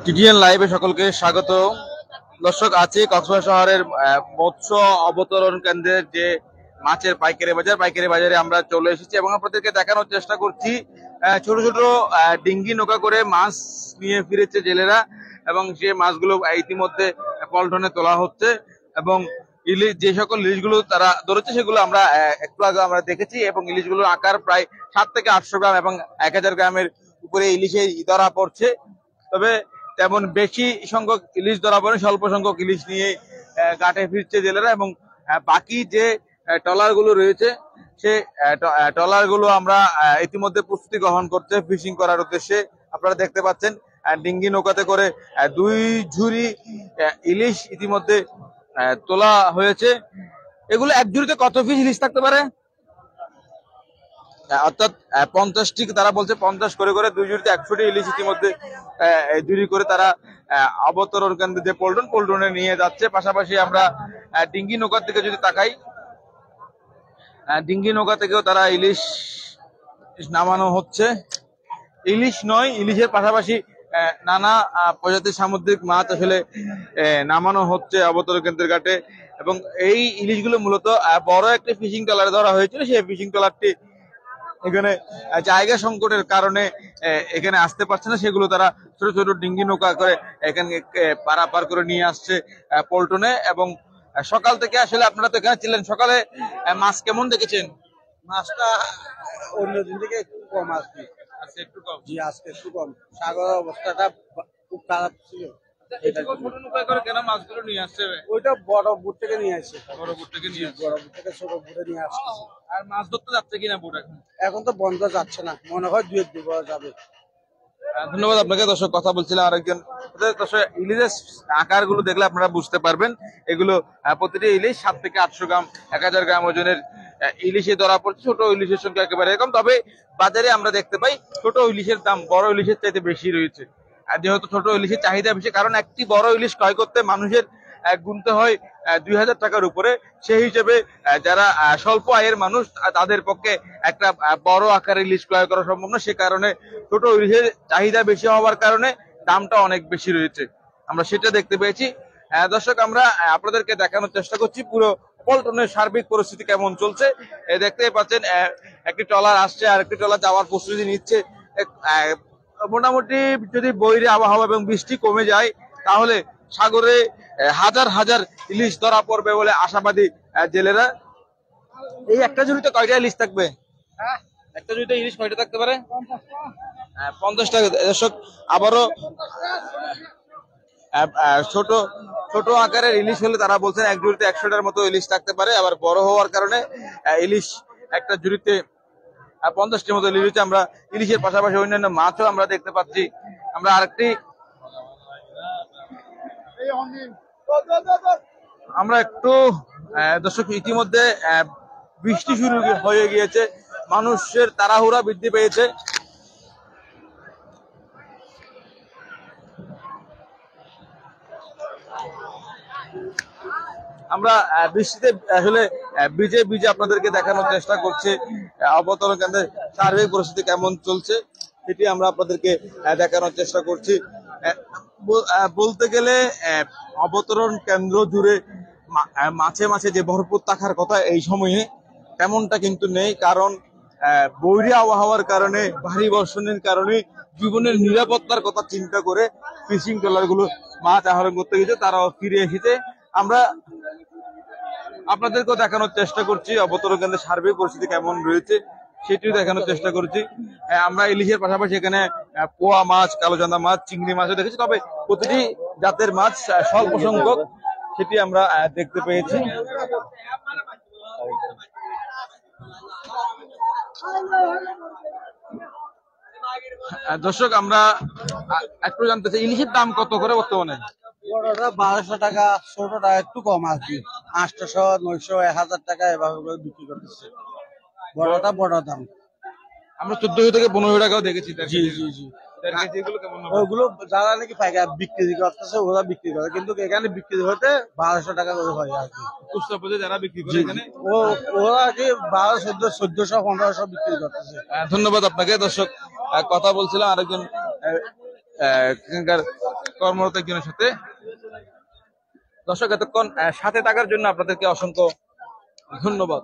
TTN লাইভে সকলকে স্বাগত। দর্শক, আছে কক্সবাজার শহরের মৎস্য অবতরণ কেন্দ্রের যে মাছের পাইকারি বাজারে আমরা চলে এসেছি এবং আপনাদেরকে দেখানোর চেষ্টা করছি ছোট ছোট ডিঙ্গি নৌকা করে মাছ নিয়ে ফিরেছে জেলেরা এবং যে মাছগুলো ইতিমধ্যে পল্টনে তোলা হচ্ছে এবং ইলিশ, যে সকল ইলিশগুলো তারা ধরেছে সেগুলো আমরা একটু আগে আমরা দেখেছি এবং ইলিশগুলোর আকার প্রায় 7 থেকে 800 গ্রাম এবং 1000 গ্রামের উপরে ইলিশে ধরা পড়ছে। তবে তেমন বেশি সংখ্যক ইলিশ ধরা পড়ে, স্বল্প সংখ্যক ইলিশ নিয়ে ঘাটে ফিরছে জেলেরা এবং বাকি যে ট্রলার গুলো রয়েছে সে ট্রলার গুলো আমরা ইতিমধ্যে প্রস্তুতি গ্রহণ করছে ফিশিং করার উদ্দেশ্যে। আপনারা দেখতে পাচ্ছেন ডিঙ্গি নৌকাতে করে 2 ঝুড়ি ইলিশ ইতিমধ্যে তোলা হয়েছে। এগুলো এক ঝুড়িতে কত পিস ইলিশ থাকতে পারে? অর্থাৎ 50টি, তারা বলছে 50 করে 2 ঝুড়িতে 100টি ইলিশ ইতিমধ্যে ঝুড়ি করে তারা অবতরণ কেন্দ্রে যে পল্টনে নিয়ে যাচ্ছে। পাশাপাশি আমরা ডিঙ্গি নৌকার দিকে যদি তাকাই, ডিঙ্গি নৌকা থেকেও তারা ইলিশ নামানো হচ্ছে। ইলিশ নয়, ইলিশের পাশাপাশি নানা প্রজাতির সামুদ্রিক মাছ আসলে নামানো হচ্ছে অবতরণ কেন্দ্রের ঘাটে এবং এই ইলিশগুলো মূলত বড় একটি ফিশিং ট্রলারে ধরা হয়েছিল। সেই ফিশিং ট্রলারটি এখানে জায়গা সংকটের কারণে এখানে আসতে পারছে না, সেগুলো তারা ছোট ছোট ডিঙ্গি নৌকা করে এখানে পারাপার করে নিয়ে আসছে পল্টনে। এবং সকাল থেকে আসলে আপনারা তো এখানে ছিলেন, সকালে মাছ কেমন দেখেছেন? মাছটা অন্য দিন থেকে একটু কম আসবে। আচ্ছা, একটু কম। জি, আজকে একটু কম। সাগরের অবস্থাটা খুব খারাপ ছিল। ছোট নৌকা করে কেন মাছগুলো নিয়ে আসছে? ওইটা বড় বুট থেকে নিয়ে আসছে। বড় বুট থেকে নিয়ে আসছে। বড় বুট থেকে ছোট বুটে নিয়ে আসছে। আর মাছ ধরতে যাচ্ছে কিনা বুট এখন? এখন তো বন্ধ যাচ্ছে না, মনে হয় 2-1 দিন যাবে। ধন্যবাদ আপনাকে। দর্শক, কথা বলছিলাম আরেকজন। দর্শক, ইলিশের আকার গুলো দেখলে আপনারা বুঝতে পারবেন এগুলো প্রতিটি ইলিশ 7 থেকে 800 গ্রাম 1000 গ্রাম ওজনের ইলিশে ধরা পড়ছে। ছোট ইলিশের সংখ্যা একেবারে কম, তবে বাজারে আমরা দেখতে পাই ছোট ইলিশের দাম বড় ইলিশের চাইতে বেশি রয়েছে। আর যেহেতু ছোট ইলিশের চাহিদা বেশি, কারণ একটি বড় ইলিশ ক্রয় করতে মানুষের গুনতে হয় 2000 টাকার উপরে। সেই হিসেবে যারা স্বল্প আয়ের মানুষ তাদের পক্ষে একটা বড় আকারের ইলিশ ক্রয় করা সম্ভব না। সে কারণে ছোট ইলিশের চাহিদা বেশি হওয়ার কারণে দামটা অনেক বেশি রয়েছে, আমরা সেটা দেখতে পেয়েছি। দর্শক, আমরা আপনাদেরকে দেখানোর চেষ্টা করছি পুরো পল্টনের সার্বিক পরিস্থিতি কেমন চলছে। দেখতে পাচ্ছেন একটি ট্রলার আসছে আর একটি ট্রলার যাওয়ার প্রস্তুতি নিচ্ছে। মোটামুটি যদি বৈরী আবহাওয়া এবং বৃষ্টি কমে যায় তাহলে সাগরে হাজার হাজার ইলিশ ধরা পড়বে বলে আশাবাদী জেলেরা। এই একটা ঝুড়িতে কয়টা ইলিশ থাকবে? একটা ঝুড়িতে ইলিশ কয়টা থাকতে পারে? 50টা। দর্শক, আবারও ছোট ছোট আকারের ইলিশ হলে তারা বলছেন এক ঝুড়িতে 100টার মতো ইলিশ থাকতে পারে। আবার বড় হওয়ার কারণে ইলিশ একটা ঝুড়িতে 50টির মতো ইলিশ হচ্ছে। আমরা ইলিশের পাশাপাশি অন্যান্য মাছও আমরা দেখতে পাচ্ছি। আমরা আরেকটি আমরা একটু দর্শক, ইতিমধ্যে বৃষ্টি শুরু হয়ে গিয়েছে, মানুষের তাড়াহুড়া বৃদ্ধি পেয়েছে। আমরা বৃষ্টিতে আসলে ভিজে ভিজে আপনাদেরকে দেখানোর চেষ্টা করছি অবতরণ কেন্দ্রের সার্বিক পরিস্থিতি কেমন চলছে, সেটি আমরা আপনাদেরকে দেখানোর চেষ্টা করছি। বলতে গেলে অবতরণ কেন্দ্র জুড়ে মাছে মাছে যে ভরপুর থাকার কথা এই সময়ে তেমনটা কিন্তু নেই, কারণ বৈরী আবহাওয়ার কারণে, ভারী বর্ষণের কারণে জীবনের নিরাপত্তার কথা চিন্তা করে ফিশিং ট্রলার গুলো মাছ আহরণ করতে গেছে, তারাও ফিরে এসেছে। আমরা আপনাদেরকেও দেখানোর চেষ্টা করছি অবতরণ কেন্দ্রের সার্বিক পরিস্থিতি কেমন রয়েছে, সেটিও দেখানোর চেষ্টা করছি। আমরা ইলিশের পাশাপাশি এখানে পোয়া মাছ, কালোচান্দা মাছ, চিংড়ি মাছও দেখেছি, তবে প্রতিটি জাতের মাছ স্বল্প সংখ্যক সেটি আমরা দেখতে পেয়েছি। দর্শক, আমরা একটু জানতে চাই ইলিশের দাম কত করে বর্তমানে? বড়টা 1200 টাকা, ছোটটা একটু কম আর কি, 800, 900, 1000 টাকা এভাবে করে বিক্রি করতেছে। বড়টা বড় দাম। আমরা 1400 থেকে 1500 টাকাও দেখেছি। জি জি জি। ওগুলো যারা নাকি পাইকারি বিক্রি করতেছে ওরা বিক্রি করে, কিন্তু এখানে বিক্রি হতে 1200 টাকা করে হয় আর কি। যারা বিক্রি করে এখানে ওরা আর কি 1200, 1400, 1500 বিক্রি করতেছে। ধন্যবাদ আপনাকে। দর্শক, কথা বলছিলাম আরেকজন এখানকার কর্মরত একজনের সাথে। দর্শক এতক্ষণ সাথে থাকার জন্য আপনাদেরকে অসংখ্য ধন্যবাদ।